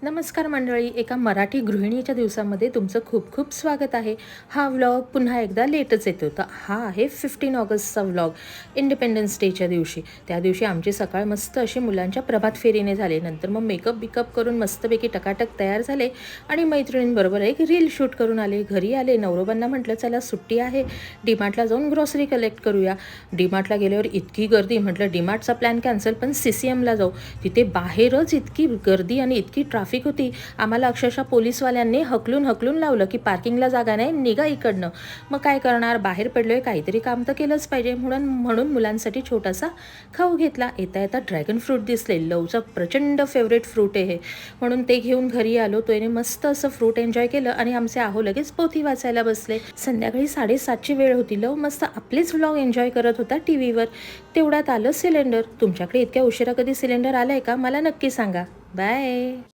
नमस्कार मंडळी, एका मराठी गृहिणीच्या दिवसामध्ये तुमचं खूप खूप स्वागत आहे. हा व्लॉग पुन्हा एकदा लेटच येतो. तर हा आहे 15 ऑगस्टचा व्लॉग, इंडिपेंडन्स डेच्या दिवशी. त्या दिवशी आमची सकाळ मस्त अशी मुलांच्या प्रभात फेरीने झाली. नंतर मग मेकअप करून मस्तपैकी टकाटक तयार झाले आणि मैत्रिणींबरोबर एक रील शूट करून आले. घरी आले, नवरोबांना म्हटलं चला सुट्टी आहे, डीमार्टला जाऊन ग्रॉसरी कलेक्ट करूया. डीमार्टला गेल्यावर इतकी गर्दी, म्हटलं डीमार्टचा प्लॅन कॅन्सल, पण CCM जाऊ. तिथे बाहेरच इतकी गर्दी आणि इतकी ट्रॅफिक होती. आम्हाला अक्षरशः पोलीसवाल्यांनी हकलून लावलं की पार्किंगला जागा नाही, निघा इकडनं. मग काय करणार, बाहेर पडलोय, काहीतरी काम तर केलंच पाहिजे. म्हणून मुलांसाठी छोटासा खाऊ घेतला. येता ड्रॅगन फ्रूट दिसले. लवचं प्रचंड फेवरेट फ्रूट आहे हे, म्हणून ते घेऊन घरी आलो. तोने मस्त असं फ्रूट एन्जॉय केलं आणि आमचे आहो लगेच पोथी वाचायला बसले. संध्याकाळी 7:30ची वेळ होती. लव मस्त आपलेच व्लॉग एन्जॉय करत होता टीव्हीवर. तेवढ्यात आलं सिलेंडर. तुमच्याकडे इतक्या उशिरा कधी सिलेंडर आलाय का, मला नक्की सांगा. बाय.